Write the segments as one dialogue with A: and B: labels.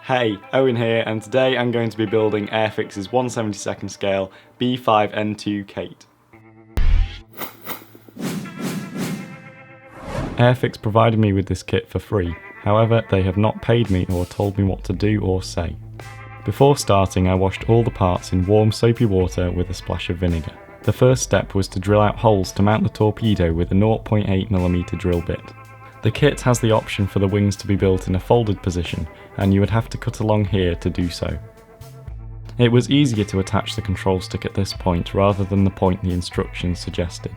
A: Hey, Owen here, and today I'm going to be building Airfix's 1/72 scale B5N2 Kate. Airfix provided me with this kit for free, however they have not paid me or told me what to do or say. Before starting I washed all the parts in warm soapy water with a splash of vinegar. The first step was to drill out holes to mount the torpedo with a 0.8mm drill bit. The kit has the option for the wings to be built in a folded position, and you would have to cut along here to do so. It was easier to attach the control stick at this point rather than the point the instructions suggested.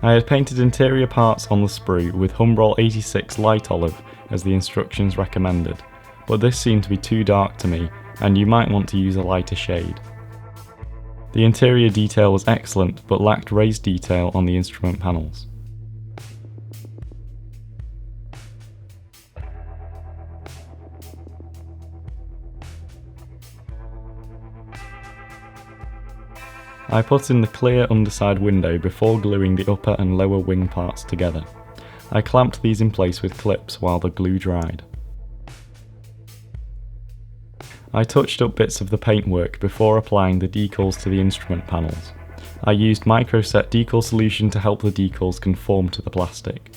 A: I had painted interior parts on the sprue with Humbrol 86 light olive as the instructions recommended, but this seemed to be too dark to me and you might want to use a lighter shade. The interior detail was excellent but lacked raised detail on the instrument panels. I put in the clear underside window before gluing the upper and lower wing parts together. I clamped these in place with clips while the glue dried. I touched up bits of the paintwork before applying the decals to the instrument panels. I used microset decal solution to help the decals conform to the plastic.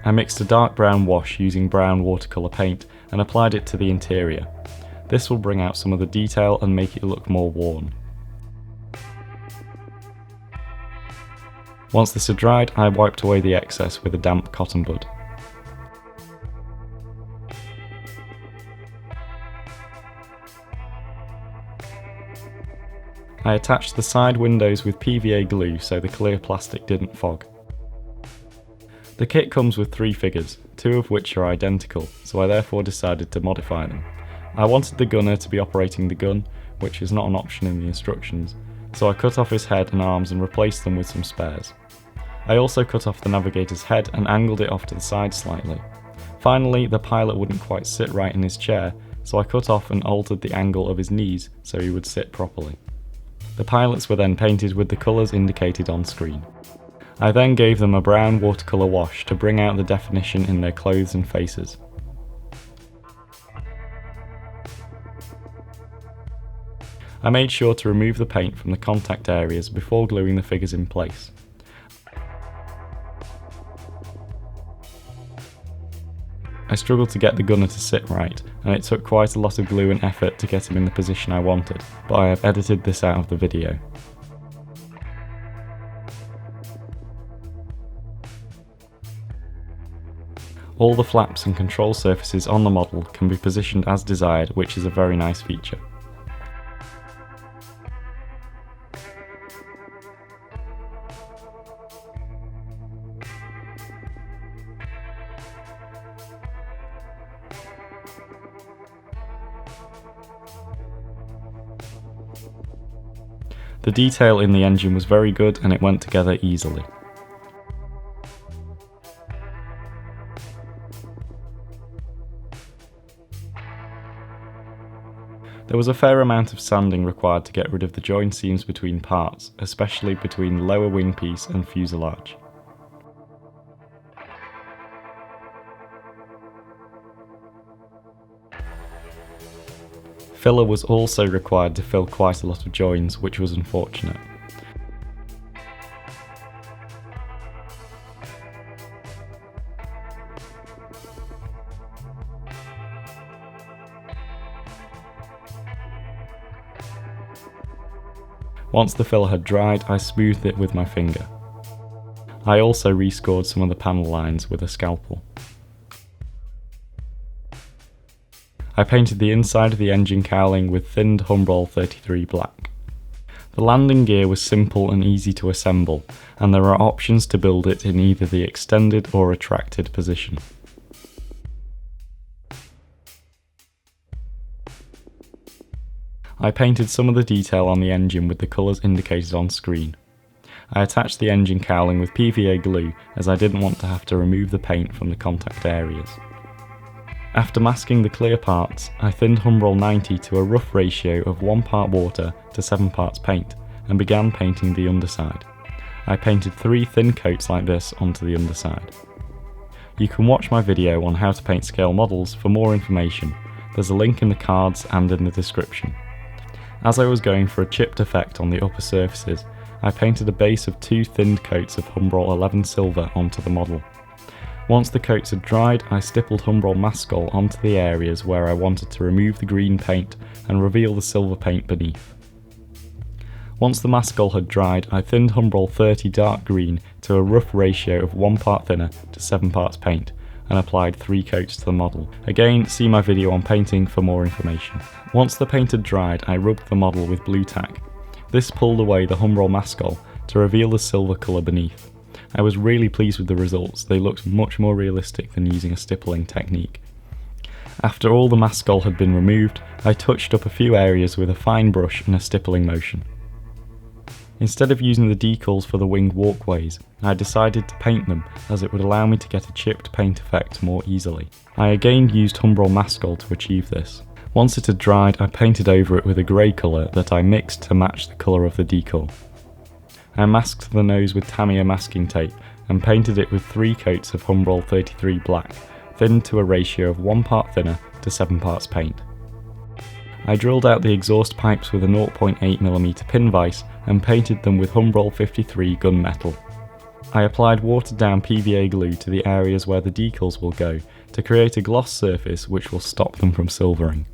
A: I mixed a dark brown wash using brown watercolour paint and applied it to the interior. This will bring out some of the detail and make it look more worn. Once this had dried, I wiped away the excess with a damp cotton bud. I attached the side windows with PVA glue so the clear plastic didn't fog. The kit comes with 3 figures, 2 of which are identical, so I therefore decided to modify them. I wanted the gunner to be operating the gun, which is not an option in the instructions, so I cut off his head and arms and replaced them with some spares. I also cut off the navigator's head and angled it off to the side slightly. Finally, the pilot wouldn't quite sit right in his chair, so I cut off and altered the angle of his knees so he would sit properly. The pilots were then painted with the colours indicated on screen. I then gave them a brown watercolour wash to bring out the definition in their clothes and faces. I made sure to remove the paint from the contact areas before gluing the figures in place. I struggled to get the gunner to sit right, and it took quite a lot of glue and effort to get him in the position I wanted, but I have edited this out of the video. All the flaps and control surfaces on the model can be positioned as desired, which is a very nice feature. The detail in the engine was very good and it went together easily. There was a fair amount of sanding required to get rid of the join seams between parts, especially between the lower wing piece and fuselage. Filler was also required to fill quite a lot of joins, which was unfortunate. Once the filler had dried, I smoothed it with my finger. I also rescored some of the panel lines with a scalpel. I painted the inside of the engine cowling with thinned Humbrol 33 black. The landing gear was simple and easy to assemble, and there are options to build it in either the extended or retracted position. I painted some of the detail on the engine with the colours indicated on screen. I attached the engine cowling with PVA glue as I didn't want to have to remove the paint from the contact areas. After masking the clear parts, I thinned Humbrol 90 to a rough ratio of 1 part water to 7 parts paint and began painting the underside. I painted 3 thin coats like this onto the underside. You can watch my video on how to paint scale models for more information. There's a link in the cards and in the description. As I was going for a chipped effect on the upper surfaces, I painted a base of 2 thinned coats of Humbrol 11 Silver onto the model. Once the coats had dried, I stippled Humbrol Mascol onto the areas where I wanted to remove the green paint and reveal the silver paint beneath. Once the Mascol had dried, I thinned Humbrol 30 Dark Green to a rough ratio of 1 part thinner to 7 parts paint, and applied 3 coats to the model. Again, see my video on painting for more information. Once the paint had dried, I rubbed the model with blue tack. This pulled away the Humbrol Mascol to reveal the silver colour beneath. I was really pleased with the results. They looked much more realistic than using a stippling technique. After all the Mascol had been removed, I touched up a few areas with a fine brush and a stippling motion. Instead of using the decals for the wing walkways, I decided to paint them as it would allow me to get a chipped paint effect more easily. I again used Humbrol Mascol to achieve this. Once it had dried, I painted over it with a grey colour that I mixed to match the colour of the decal. I masked the nose with Tamiya masking tape and painted it with 3 coats of Humbrol 33 Black, thinned to a ratio of 1 part thinner to 7 parts paint. I drilled out the exhaust pipes with a 0.8mm pin vise and painted them with Humbrol 53 gunmetal. I applied watered down PVA glue to the areas where the decals will go to create a gloss surface which will stop them from silvering.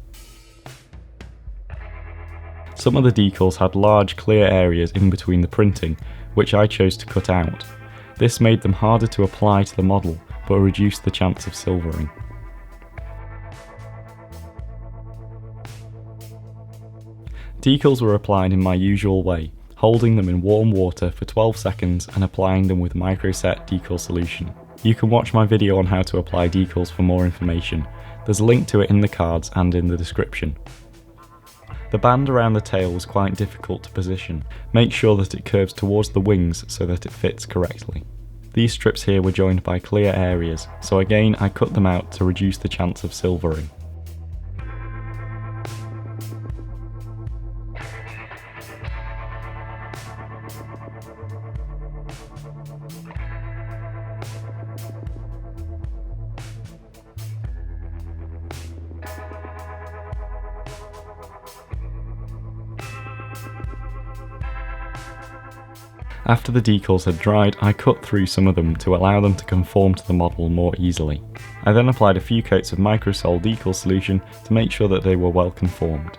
A: Some of the decals had large clear areas in between the printing, which I chose to cut out. This made them harder to apply to the model, but reduced the chance of silvering. Decals were applied in my usual way, holding them in warm water for 12 seconds and applying them with microset decal solution. You can watch my video on how to apply decals for more information. There's a link to it in the cards and in the description. The band around the tail was quite difficult to position. Make sure that it curves towards the wings so that it fits correctly. These strips here were joined by clear areas, so again I cut them out to reduce the chance of silvering. After the decals had dried, I cut through some of them to allow them to conform to the model more easily. I then applied a few coats of microsol decal solution to make sure that they were well conformed.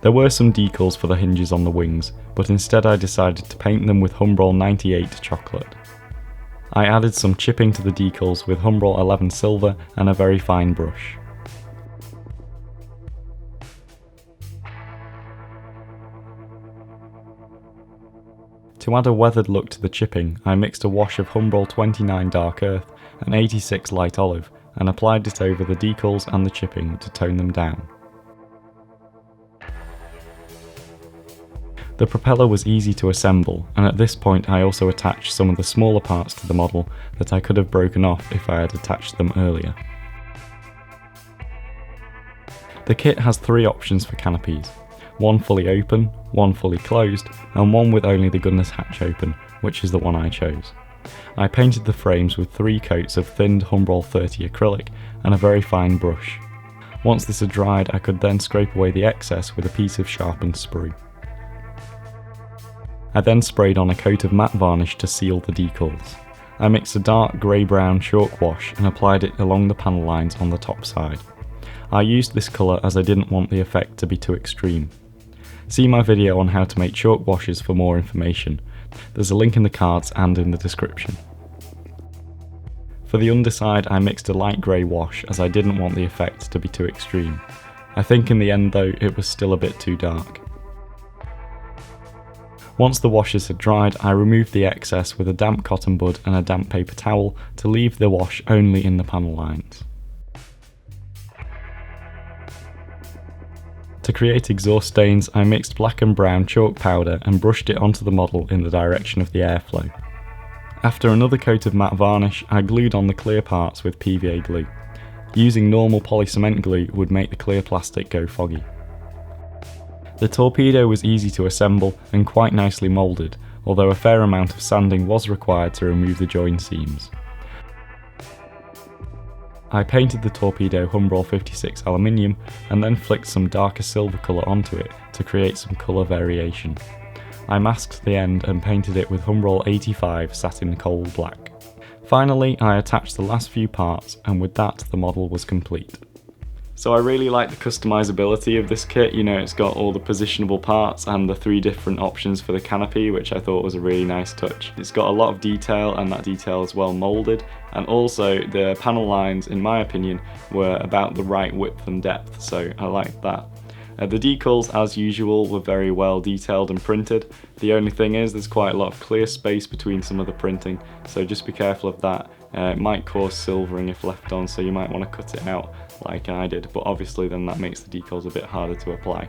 A: There were some decals for the hinges on the wings, but instead I decided to paint them with Humbrol 98 chocolate. I added some chipping to the decals with Humbrol 11 Silver and a very fine brush. To add a weathered look to the chipping, I mixed a wash of Humbrol 29 Dark Earth and 86 Light Olive and applied it over the decals and the chipping to tone them down. The propeller was easy to assemble, and at this point I also attached some of the smaller parts to the model that I could have broken off if I had attached them earlier. The kit has 3 options for canopies. One fully open, one fully closed, and one with only the gunner's hatch open, which is the one I chose. I painted the frames with 3 coats of thinned Humbrol 30 acrylic and a very fine brush. Once this had dried, I could then scrape away the excess with a piece of sharpened sprue. I then sprayed on a coat of matte varnish to seal the decals. I mixed a dark grey-brown chalk wash and applied it along the panel lines on the top side. I used this colour as I didn't want the effect to be too extreme. See my video on how to make chalk washes for more information. There's a link in the cards and in the description. For the underside, I mixed a light grey wash as I didn't want the effect to be too extreme. I think in the end though, it was still a bit too dark. Once the washes had dried, I removed the excess with a damp cotton bud and a damp paper towel to leave the wash only in the panel lines. To create exhaust stains, I mixed black and brown chalk powder and brushed it onto the model in the direction of the airflow. After another coat of matte varnish, I glued on the clear parts with PVA glue. Using normal polycement glue would make the clear plastic go foggy. The torpedo was easy to assemble and quite nicely moulded, although a fair amount of sanding was required to remove the join seams. I painted the torpedo Humbrol 56 aluminium and then flicked some darker silver colour onto it to create some colour variation. I masked the end and painted it with Humbrol 85 satin coal black. Finally, I attached the last few parts, and with that the model was complete. So I really like the customizability of this kit. You know, it's got all the positionable parts and the 3 different options for the canopy, which I thought was a really nice touch. It's got a lot of detail, and that detail is well moulded, and also the panel lines, in my opinion, were about the right width and depth, so I liked that. The decals, as usual, were very well detailed and printed. The only thing is there's quite a lot of clear space between some of the printing, so just be careful of that. It might cause silvering if left on, so you might want to cut it out like I did, but obviously then that makes the decals a bit harder to apply.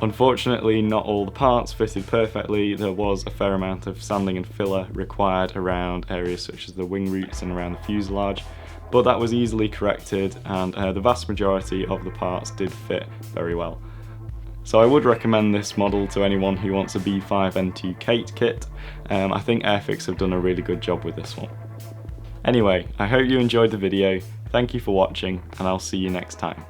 A: Unfortunately, not all the parts fitted perfectly. There was a fair amount of sanding and filler required around areas such as the wing roots and around the fuselage, but that was easily corrected, and the vast majority of the parts did fit very well. So I would recommend this model to anyone who wants a B5N2 Kate kit. I think Airfix have done a really good job with this one. Anyway, I hope you enjoyed the video, thank you for watching, and I'll see you next time.